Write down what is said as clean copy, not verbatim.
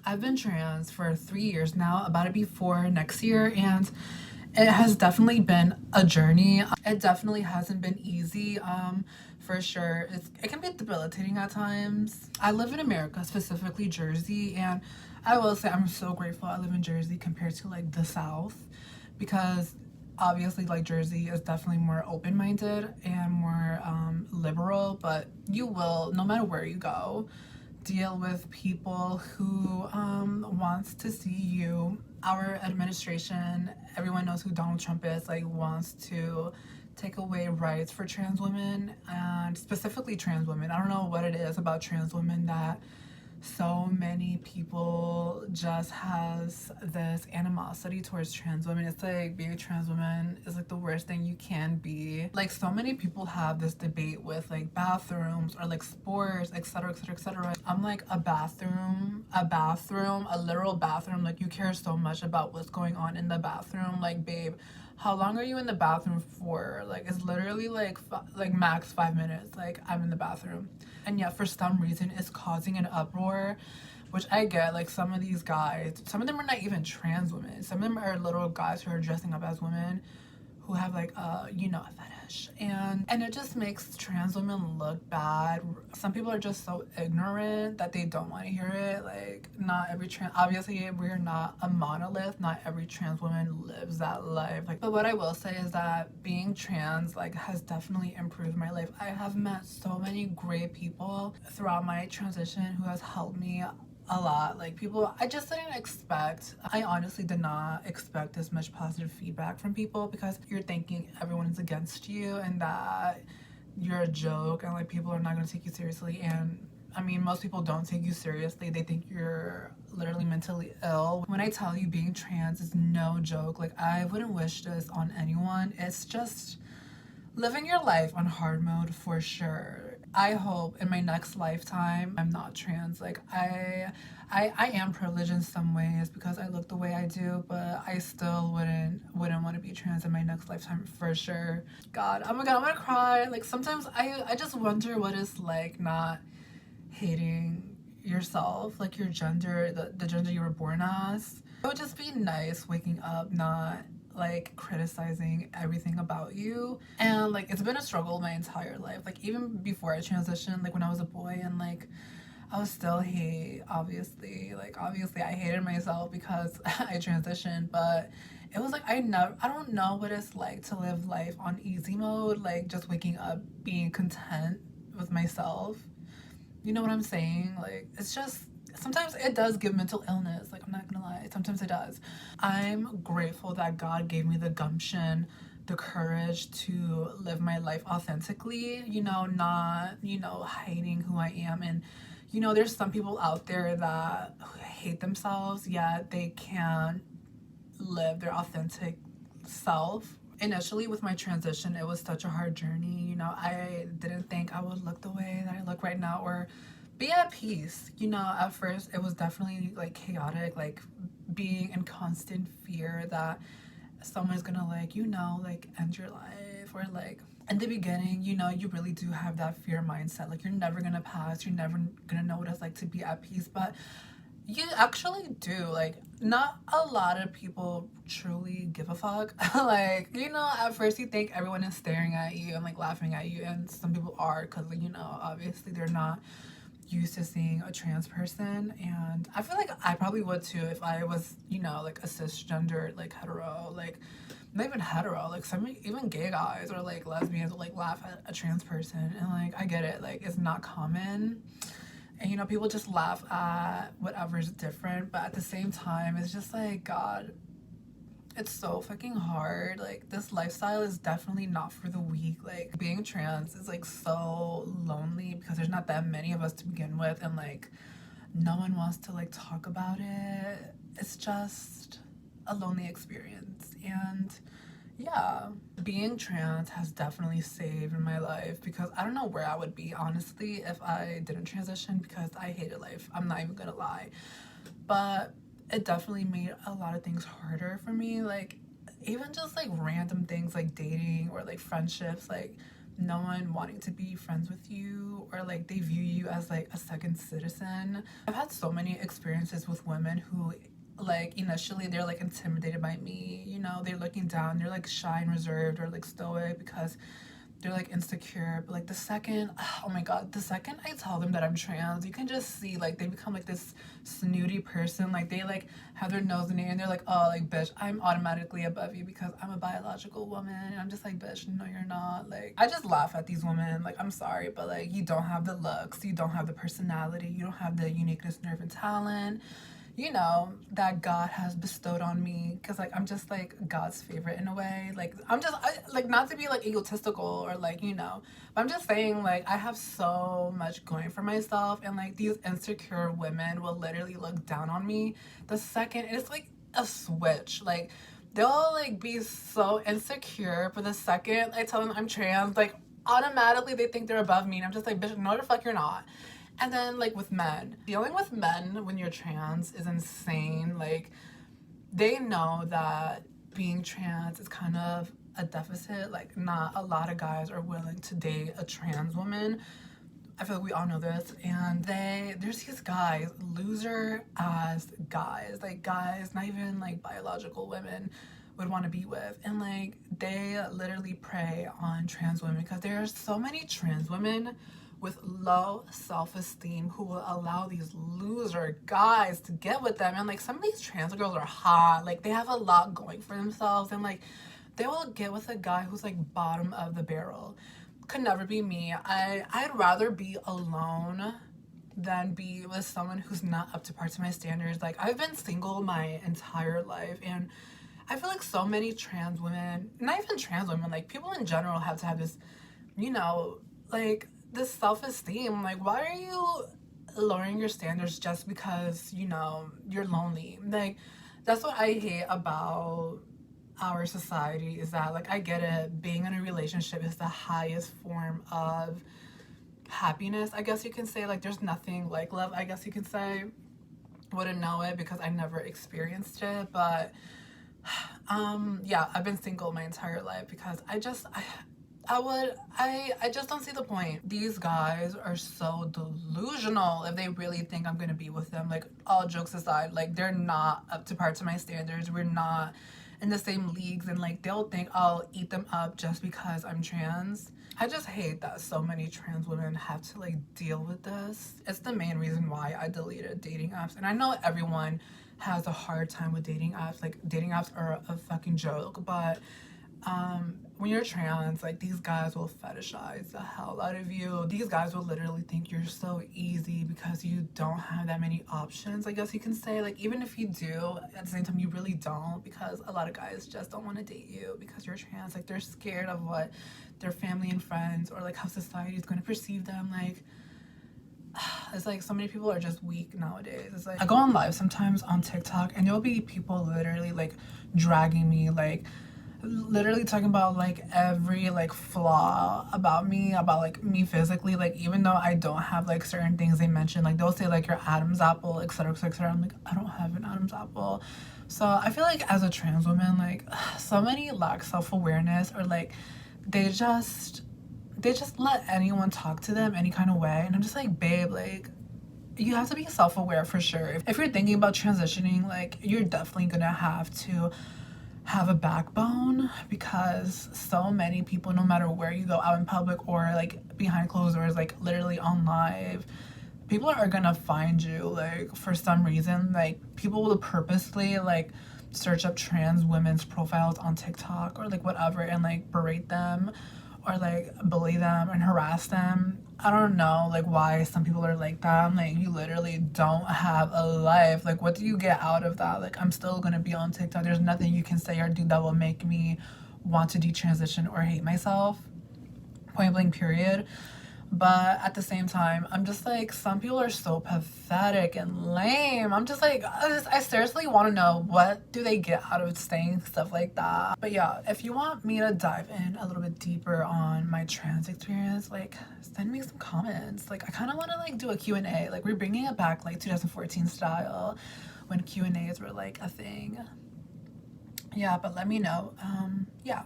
I've been trans for 3 years now, about to be 4 next year, and it has definitely been a journey. It definitely hasn't been easy, for sure. It can be debilitating at times. I live in America, specifically Jersey, and I will say I'm so grateful I live in Jersey compared to like the South, because obviously like Jersey is definitely more open-minded and more liberal, but you will, no matter where you go, deal with people who wants to see you. Our administration, everyone knows who Donald Trump is, like wants to take away rights for trans women, and specifically trans women. I don't know what it is about trans women that so many people just has this animosity towards trans women. It's like being a trans woman is like the worst thing you can be. Like so many people have this debate with like bathrooms or like sports, etc, etc, etc. I'm like, a literal bathroom, like you care so much about what's going on in the bathroom, like babe, how long are you in the bathroom for? Like it's literally like max 5 minutes. Like I'm in the bathroom, and yet for some reason it's causing an uproar, which I get. Like some of these guys, some of them are not even trans women. Some of them are little guys who are dressing up as women, who have like a fetish, and it just makes trans women look bad. Some people are just so ignorant that they don't want to hear it. Like not every trans, obviously we're not a monolith, not every trans woman lives that life. Like, but what I will say is that being trans like has definitely improved my life. I have met so many great people throughout my transition who has helped me a lot. Like people I just didn't expect. I honestly did not expect this much positive feedback from people, because you're thinking everyone is against you and that you're a joke and like people are not going to take you seriously. And I mean, most people don't take you seriously. They think you're literally mentally ill. When I tell you being trans is no joke, like I wouldn't wish this on anyone. It's just living your life on hard mode for sure. I hope in my next lifetime I'm not trans. Like I am privileged in some ways because I look the way I do, but I still wouldn't want to be trans in my next lifetime for sure. God, oh my god, I'm gonna cry. Like sometimes I just wonder what it's like not hating yourself, like your gender, the gender you were born as. It would just be nice waking up not like criticizing everything about you. And like it's been a struggle my entire life. Like even before I transitioned, like when I was a boy, and like I was still hate, obviously. Like obviously I hated myself because I transitioned, but it was like I don't know what it's like to live life on easy mode, like just waking up being content with myself. You know what I'm saying? Like, it's just, sometimes it does give mental illness. Like, I'm not gonna lie. Sometimes it does. I'm grateful that God gave me the gumption, the courage to live my life authentically, not, hiding who I am. And, there's some people out there that hate themselves, yet they can't live their authentic self. Initially with my transition, it was such a hard journey. I didn't think I would look the way that I look right now, or be at peace. At first it was definitely like chaotic, like being in constant fear that someone's gonna like end your life, or like in the beginning, you really do have that fear mindset, like you're never gonna pass, you're never gonna know what it's like to be at peace. But you actually do. Like, not a lot of people truly give a fuck. Like, at first you think everyone is staring at you and like laughing at you, and some people are, because, obviously they're not used to seeing a trans person. And I feel like I probably would too if I was, like a cisgender, like hetero, like not even hetero, like some even gay guys or like lesbians would like laugh at a trans person. And like I get it, like it's not common, and people just laugh at whatever's different, but at the same time it's just like, God, it's so fucking hard. Like this lifestyle is definitely not for the weak. Like being trans is like so lonely because there's not that many of us to begin with, and like no one wants to like talk about it. It's just a lonely experience. And yeah, being trans has definitely saved my life, because I don't know where I would be honestly if I didn't transition, because I hated life. I'm not even gonna lie. But it definitely made a lot of things harder for me. Like even just like random things like dating or like friendships, like no one wanting to be friends with you, or like they view you as like a second citizen. I've had so many experiences with women who like initially they're like intimidated by me, you know, they're looking down, they're like shy and reserved or like stoic because they're like insecure. But like the second, oh my god, the second I tell them that I'm trans, you can just see like they become like this snooty person. Like they like have their nose in the air and they're like, oh, like bitch, I'm automatically above you because I'm a biological woman. And I'm just like, bitch, no you're not. Like I just laugh at these women. Like I'm sorry, but like you don't have the looks, you don't have the personality, you don't have the uniqueness, nerve, and talent, you know, that God has bestowed on me, because like I'm just like God's favorite in a way. Like like not to be like egotistical or like, you know, but I'm just saying like I have so much going for myself, and like these insecure women will literally look down on me the second it's like a switch. Like they'll like be so insecure for the second I tell them I'm trans, like automatically they think they're above me, and I'm just like, bitch, no the fuck you're not. And then like with men, dealing with men when you're trans is insane. Like they know that being trans is kind of a deficit. Like not a lot of guys are willing to date a trans woman. I feel like we all know this. And there's these guys, loser ass guys, like guys not even like biological women would want to be with, and like they literally prey on trans women because there are so many trans women with low self-esteem who will allow these loser guys to get with them. And like some of these trans girls are hot, like they have a lot going for themselves, and like they will get with a guy who's like bottom of the barrel. Could never be me. I'd rather be alone than be with someone who's not up to par to my standards. Like I've been single my entire life, and I feel like so many trans women, not even trans women, like people in general have to have this, you know, like this self-esteem. Like why are you lowering your standards just because, you know, you're lonely? Like that's what I hate about our society, is that like I get it, being in a relationship is the highest form of happiness, I guess you can say. Like there's nothing like love, I guess you can say. Wouldn't know it because I never experienced it, but yeah, I've been single my entire life because I just don't see the point. These guys are so delusional if they really think I'm gonna be with them. Like all jokes aside, like they're not up to par to my standards. We're not in the same leagues, and like they'll think I'll eat them up just because I'm trans. I just hate that so many trans women have to like deal with this. It's the main reason why I deleted dating apps. And I know everyone has a hard time with dating apps. Like dating apps are a fucking joke, but when you're trans, like these guys will fetishize the hell out of you. These guys will literally think you're so easy because you don't have that many options, I guess you can say. Like even if you do, at the same time you really don't, because a lot of guys just don't want to date you because you're trans. Like they're scared of what their family and friends or like how society is going to perceive them. Like it's like so many people are just weak nowadays. It's like I go on live sometimes on TikTok and there'll be people literally like dragging me, like literally talking about like every like flaw about me physically. Like even though I don't have like certain things they mention, like they'll say like your Adam's apple, etc, etc. I'm like, I don't have an Adam's apple. So I feel like as a trans woman, like so many lack self-awareness, or like they just let anyone talk to them any kind of way. And I'm just like, babe, like you have to be self-aware for sure. If you're thinking about transitioning, like you're definitely gonna have to have a backbone, because so many people, no matter where you go, out in public or like behind closed doors, like literally on live, people are gonna find you. Like for some reason, like people will purposely like search up trans women's profiles on TikTok or like whatever and like berate them or like bully them and harass them. I don't know like why some people are like that. I'm like, you literally don't have a life. Like what do you get out of that? Like I'm still gonna be on TikTok. There's nothing you can say or do that will make me want to detransition or hate myself. Point blank period. But at the same time, I'm just like, some people are so pathetic and lame. I'm just like, I seriously want to know, what do they get out of saying stuff like that? But yeah, if you want me to dive in a little bit deeper on my trans experience, like send me some comments. Like I kind of want to like do a Q&A. Like we're bringing it back like 2014 style, when Q&As were like a thing. Yeah, but let me know. Yeah.